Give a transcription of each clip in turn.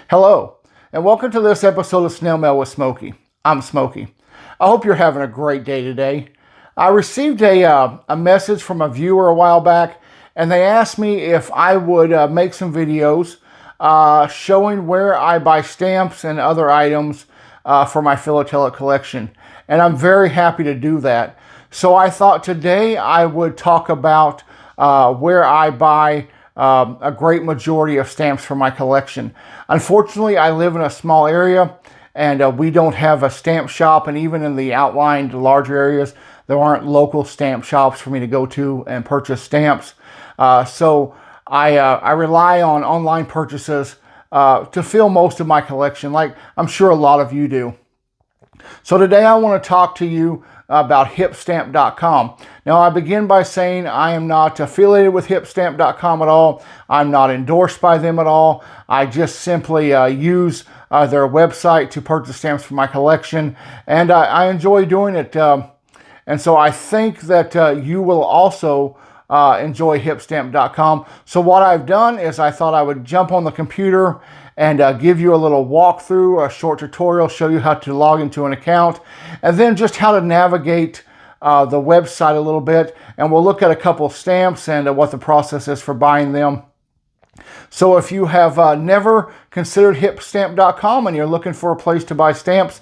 Hello, and welcome to this episode of Snail Mail with Smokey. I'm Smokey. I hope you're having a great day today. I received a message from a viewer a while back, and they asked me if I would make some videos showing where I buy stamps and other items for my philatelic collection. And I'm very happy to do that. So I thought today I would talk about where I buy a great majority of stamps for my collection. Unfortunately, I live in a small area and we don't have a stamp shop, and even in the outlying larger areas, there aren't local stamp shops for me to go to and purchase stamps. So I rely on online purchases to fill most of my collection, like I'm sure a lot of you do. So today I want to talk to you about Hipstamp.com. Now I begin by saying I am not affiliated with Hipstamp.com at all. I'm not endorsed by them at all. I just simply use their website to purchase stamps for my collection, and I enjoy doing it. And so I think that you will also enjoy Hipstamp.com. So what I've done is I thought I would jump on the computer and give you a little walkthrough, a short tutorial, show you how to log into an account, and then just how to navigate the website a little bit. And we'll look at a couple stamps and what the process is for buying them. So if you have never considered Hipstamp.com and you're looking for a place to buy stamps,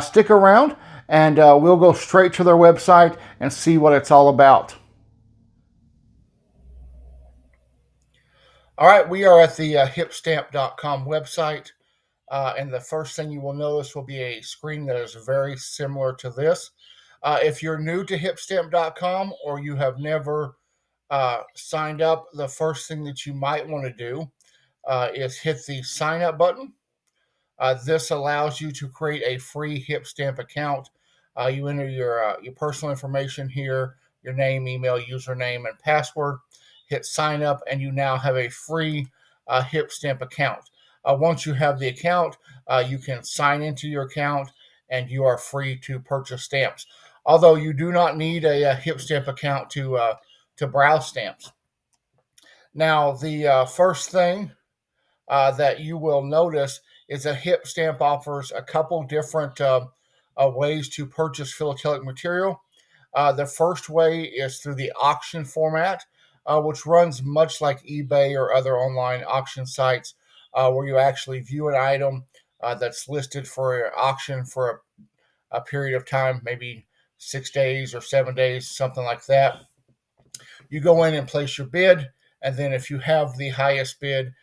stick around and we'll go straight to their website and see what it's all about. All right, we are at the Hipstamp.com website, and the first thing you will notice will be a screen that is very similar to this. If you're new to Hipstamp.com or you have never signed up, the first thing that you might want to do is hit the sign up button. This allows you to create a free Hipstamp account. You enter your personal information here, your name, email, username, and password. Hit sign up, and you now have a free Hipstamp account. Once you have the account, you can sign into your account, and you are free to purchase stamps. Although you do not need a Hipstamp account to browse stamps. Now, the first thing that you will notice is that Hipstamp offers a couple different ways to purchase philatelic material. The first way is through the auction format, which runs much like eBay or other online auction sites, where you actually view an item that's listed for auction for a period of time, maybe 6 days or 7 days, something like that. You go in and place your bid, and then if you have the highest bid,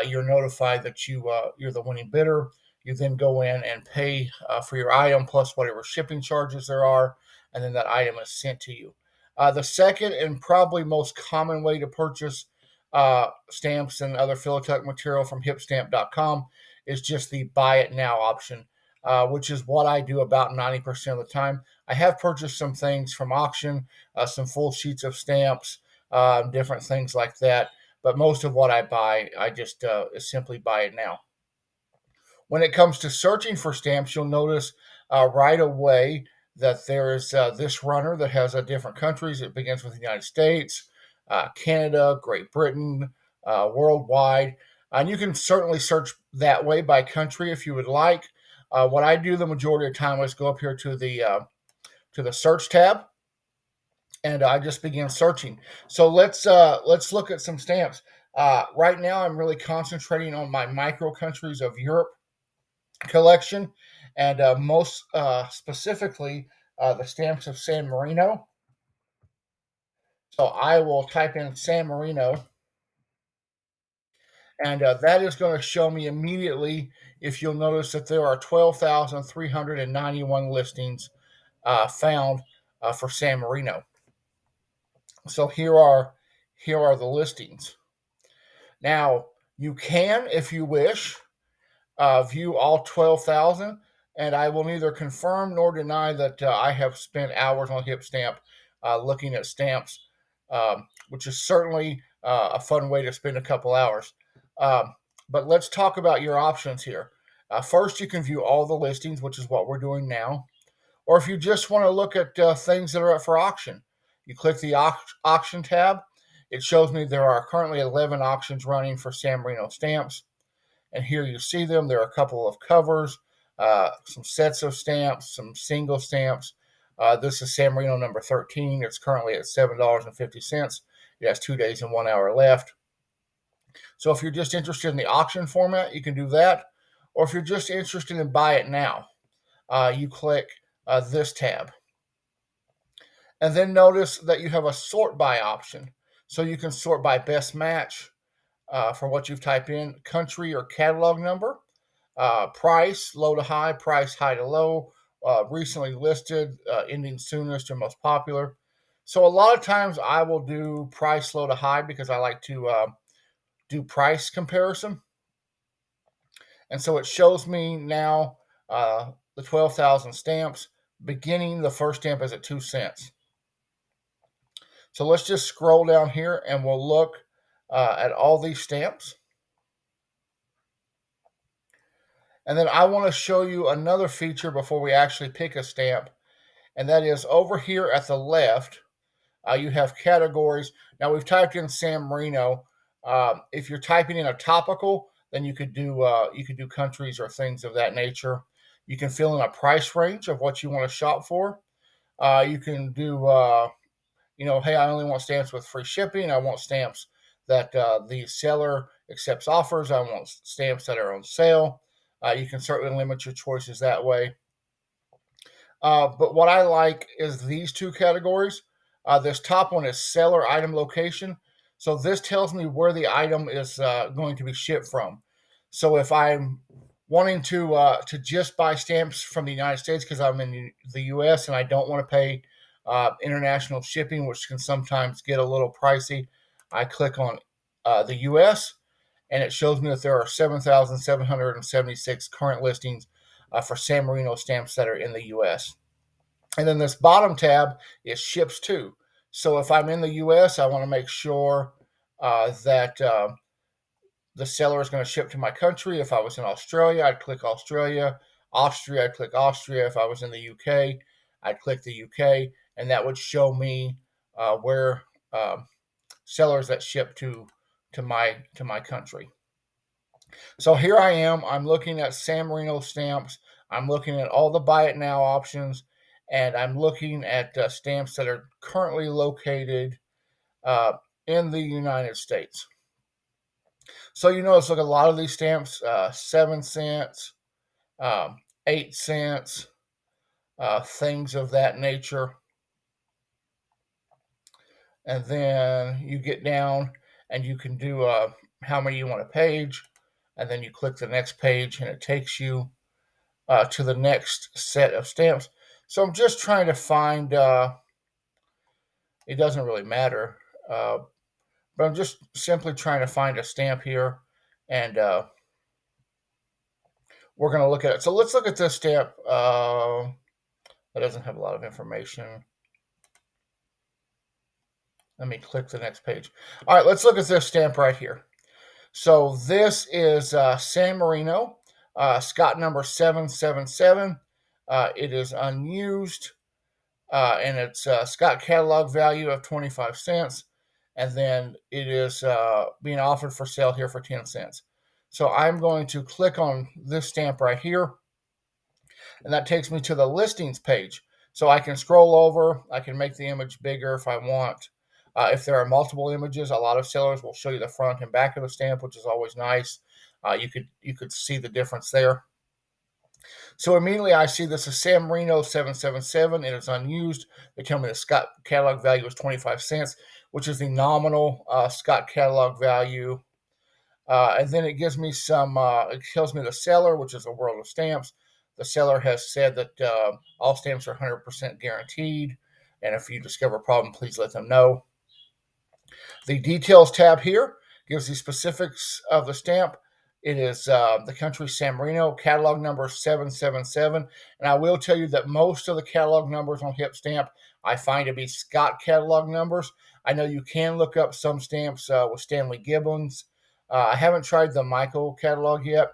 you're notified that you're the winning bidder. You then go in and pay for your item plus whatever shipping charges there are, and then that item is sent to you. The second and probably most common way to purchase stamps and other philatelic material from Hipstamp.com is just the buy it now option, which is what I do about 90% of the time. I have purchased some things from auction, some full sheets of stamps, different things like that. But most of what I buy, I just simply buy it now. When it comes to searching for stamps, you'll notice right away that there is this runner that has different countries. It begins with the United States, Canada, Great Britain, worldwide. And you can certainly search that way by country if you would like. What I do the majority of the time is go up here to the search tab, and I just begin searching. So let's look at some stamps. Right now, I'm really concentrating on my micro countries of Europe collection, and most specifically the stamps of San Marino. So I will type in San Marino, and that is going to show me immediately. If you'll notice that there are 12,391 listings found for San Marino. So here are the listings. Now you can, if you wish, view all 12,000, and I will neither confirm nor deny that I have spent hours on Hipstamp looking at stamps, which is certainly a fun way to spend a couple hours. But let's talk about your options here. First, you can view all the listings, which is what we're doing now. Or if you just want to look at things that are up for auction, you click the auction tab. It shows me there are currently 11 auctions running for San Marino stamps. And here you see them. There are a couple of covers, some sets of stamps, some single stamps. This is San Marino number 13. It's currently at $7.50. It has 2 days and 1 hour left. So if you're just interested in the auction format, you can do that. Or if you're just interested in buy it now, you click this tab. And then notice that you have a sort by option. So you can sort by best match for what you've typed in, country or catalog number, price, low to high, price high to low, recently listed, ending soonest or most popular. So a lot of times I will do price low to high because I like to do price comparison. And so it shows me now the 12,000 stamps. Beginning, the first stamp is at 2 cents. So let's just scroll down here and we'll look at all these stamps. And then I want to show you another feature before we actually pick a stamp. And that is over here at the left, you have categories. Now we've typed in San Marino. If you're typing in a topical, then you could do countries or things of that nature. You can fill in a price range of what you want to shop for. You can do, hey, I only want stamps with free shipping. I want stamps that the seller accepts offers. I want stamps that are on sale. You can certainly limit your choices that way. But what I like is these two categories. This top one is seller item location. So this tells me where the item is going to be shipped from. So if I'm wanting to just buy stamps from the United States because I'm in the U.S. and I don't want to pay international shipping, which can sometimes get a little pricey, I click on the U.S. and it shows me that there are 7,776 current listings for San Marino stamps that are in the U.S. And then this bottom tab is ships to. So if I'm in the U.S., I want to make sure that the seller is going to ship to my country. If I was in Australia, I'd click Australia. Austria, I'd click Austria. If I was in the UK, I'd click the UK, and that would show me where sellers that ship to my country. So here I am. I'm looking at San Marino stamps. I'm looking at all the buy it now options, and I'm looking at stamps that are currently located in the United States. So you notice, look, a lot of these stamps, 7 cents, 8 cents, things of that nature. And then you get down and you can do how many you want a page. And then you click the next page and it takes you to the next set of stamps. So I'm just trying to find, it doesn't really matter, but I'm just simply trying to find a stamp here, and we're going to look at it. So let's look at this stamp. That doesn't have a lot of information. Let me click the next page. All right, let's look at this stamp right here. So this is San Marino, Scott number 777. It is unused, and it's Scott catalog value of 25 cents. And then it is being offered for sale here for 10 cents. So I'm going to click on this stamp right here, and that takes me to the listings page. So I can scroll over, I can make the image bigger if I want. If there are multiple images, a lot of sellers will show you the front and back of the stamp, which is always nice. You could see the difference there. So immediately I see this is San Marino 777. It is unused. They tell me the Scott catalog value is 25 cents, which is the nominal Scott catalog value. And then it gives me it tells me the seller, which is a World of Stamps. The seller has said that all stamps are 100% guaranteed. And if you discover a problem, please let them know. The details tab here gives the specifics of the stamp. It is the country San Marino, catalog number 777. And I will tell you that most of the catalog numbers on Hipstamp I find to be Scott catalog numbers. I know you can look up some stamps with Stanley Gibbons. I haven't tried the Michael catalog yet,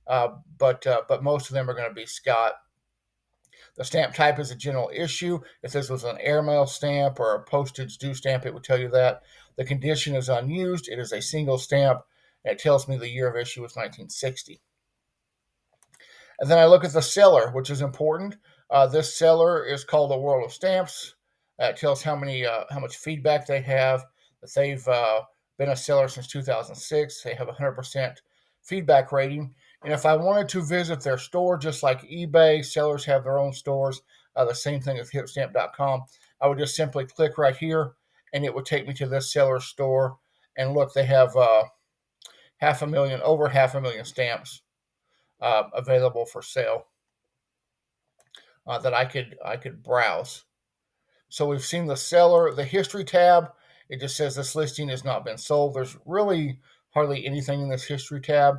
but most of them are going to be Scott. The stamp type is a general issue. If this was an airmail stamp or a postage due stamp, it would tell you that. The condition is unused. It is a single stamp, and it tells me the year of issue was 1960. And then I look at the seller, which is important. This seller is called the World of Stamps. It tells how much feedback they have. That they've been a seller since 2006. They have a 100% feedback rating. And if I wanted to visit their store, just like eBay, sellers have their own stores. The same thing with Hipstamp.com. I would just simply click right here, and it would take me to this seller's store. And look, they have over 500,000 stamps available for sale that I could browse. So we've seen the seller, the history tab. It just says this listing has not been sold. There's really hardly anything in this history tab.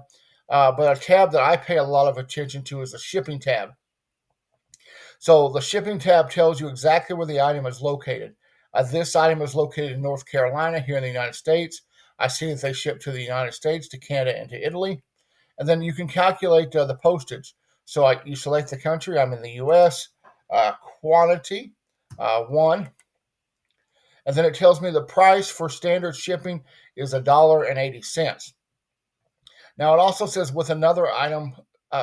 But a tab that I pay a lot of attention to is the shipping tab. So the shipping tab tells you exactly where the item is located. This item is located in North Carolina here in the United States. I see that they ship to the United States, to Canada, and to Italy. And then you can calculate the postage. So you select the country. I'm in the U.S. Quantity, 1. And then it tells me the price for standard shipping is $1.80. Now it also says with another item,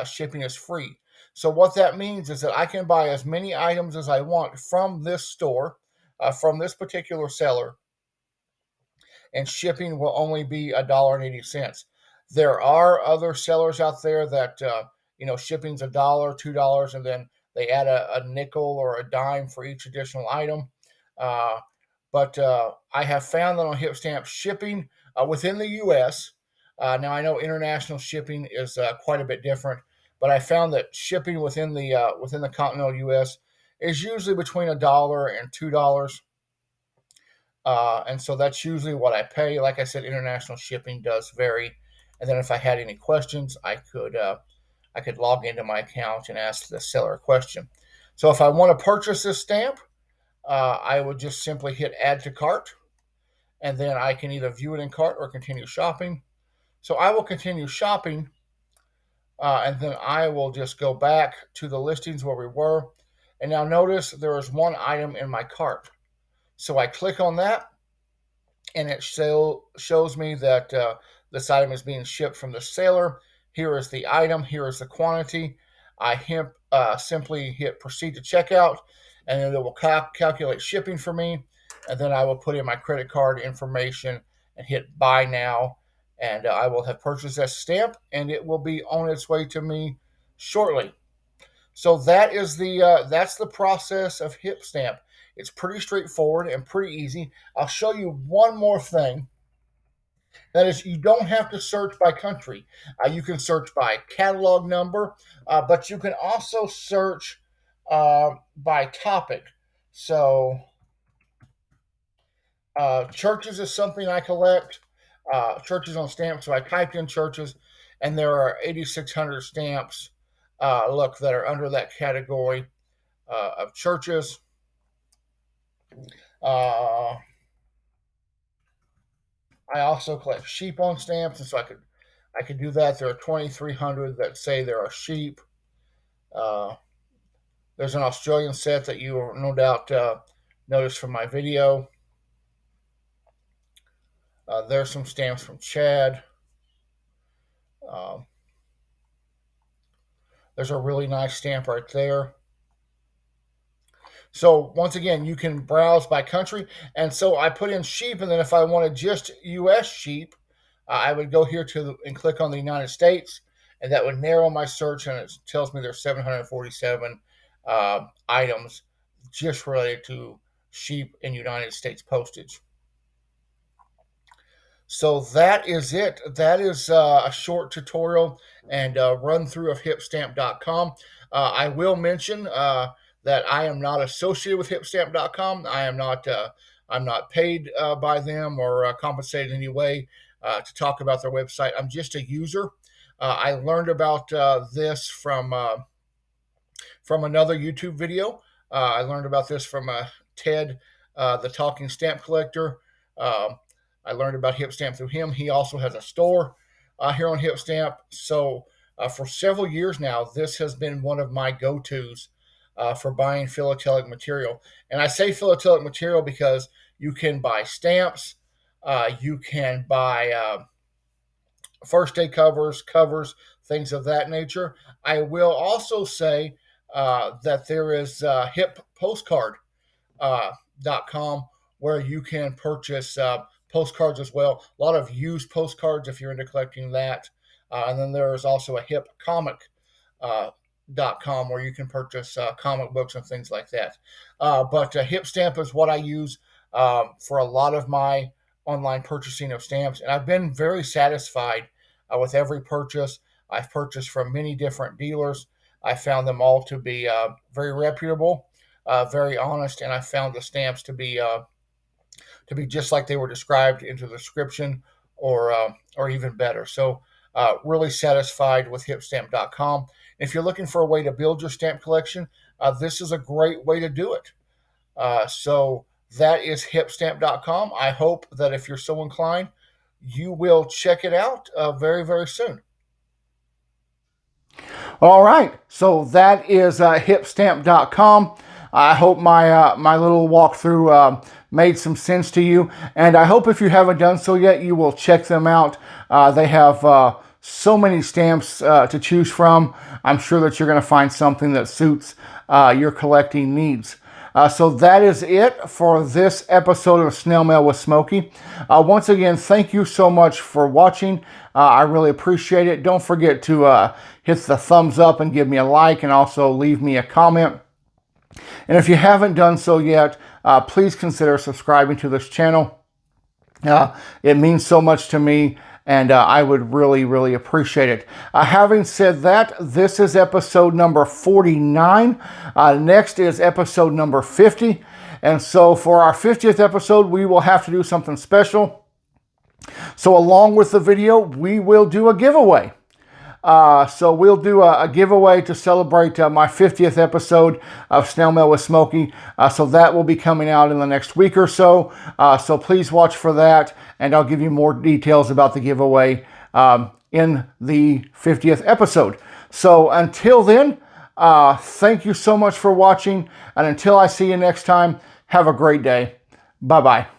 shipping is free. So what that means is that I can buy as many items as I want from this store, from this particular seller, and shipping will only be $1.80. There are other sellers out there that shipping's $1, $2, and then they add a nickel or a dime for each additional item. But I have found that on Hipstamp, shipping within the U.S. Now I know international shipping is quite a bit different, but I found that shipping within the continental U.S. is usually between $1 and $2. And so that's usually what I pay. Like I said, international shipping does vary. And then if I had any questions, I could log into my account and ask the seller a question. So if I want to purchase this stamp, I would just simply hit add to cart, and then I can either view it in cart or continue shopping. So I will continue shopping, and then I will just go back to the listings where we were. And now notice there is one item in my cart. So I click on that, and it shows me that this item is being shipped from the seller. Here is the item. Here is the quantity. I simply hit proceed to checkout, and then it will calculate shipping for me. And then I will put in my credit card information and hit buy now. And I will have purchased that stamp, and it will be on its way to me shortly. So that's the process of Hipstamp. It's pretty straightforward and pretty easy. I'll show you one more thing. That is, you don't have to search by country. You can search by catalog number, but you can also search by topic. So churches is something I collect. Churches on stamps. So I typed in churches, and there are 8,600 stamps. Look, that are under that category of churches. I also collect sheep on stamps, and so I could do that. There are 2,300 that say there are sheep. There's an Australian set that you will no doubt notice from my video. There's some stamps from Chad. There's a really nice stamp right there. So once again, you can browse by country. And so I put in sheep, and then if I wanted just U.S. sheep, I would go here and click on the United States, and that would narrow my search, and it tells me there's 747 items just related to sheep in United States postage. So that is it. That is a short tutorial and run through of Hipstamp.com. I will mention that I am not associated with Hipstamp.com. I'm not paid by them or compensated in any way to talk about their website. I'm just a user. I learned about this from another YouTube video. I learned about this from Ted, the Talking Stamp Collector. I learned about Hipstamp through him. He also has a store here on Hipstamp. So for several years now, this has been one of my go-tos for buying philatelic material. And I say philatelic material because you can buy stamps, you can buy first day covers, things of that nature. I will also say that there is Hip Postcard .com where you can purchase postcards as well. A lot of used postcards if you're into collecting that. And then there is also a Hip Comic .com where you can purchase comic books and things like that. But Hipstamp is what I use for a lot of my online purchasing of stamps, and I've been very satisfied with every purchase. I've purchased from many different dealers. I found them all to be very reputable, very honest, and I found the stamps to be just like they were described into the description, or even better. So really satisfied with Hipstamp.com. If you're looking for a way to build your stamp collection, this is a great way to do it. So that is Hipstamp.com. I hope that if you're so inclined, you will check it out very, very soon. All right, so that is Hipstamp.com. I hope my little walkthrough made some sense to you, and I hope if you haven't done so yet, you will check them out. They have so many stamps to choose from. I'm sure that you're going to find something that suits your collecting needs. So that is it for this episode of Snail Mail with Smokey. Once again, thank you so much for watching. I really appreciate it. Don't forget to hit the thumbs up and give me a like, and also leave me a comment. And if you haven't done so yet, please consider subscribing to this channel. It means so much to me, and I would really, really appreciate it. Having said that, this is episode number 49. Next is episode number 50. And so for our 50th episode, we will have to do something special. So along with the video, we will do a giveaway. So we'll do a giveaway to celebrate my 50th episode of Snail Mail with Smokey. So that will be coming out in the next week or so. So please watch for that, and I'll give you more details about the giveaway in the 50th episode. So until then, thank you so much for watching, and until I see you next time, have a great day. Bye-bye.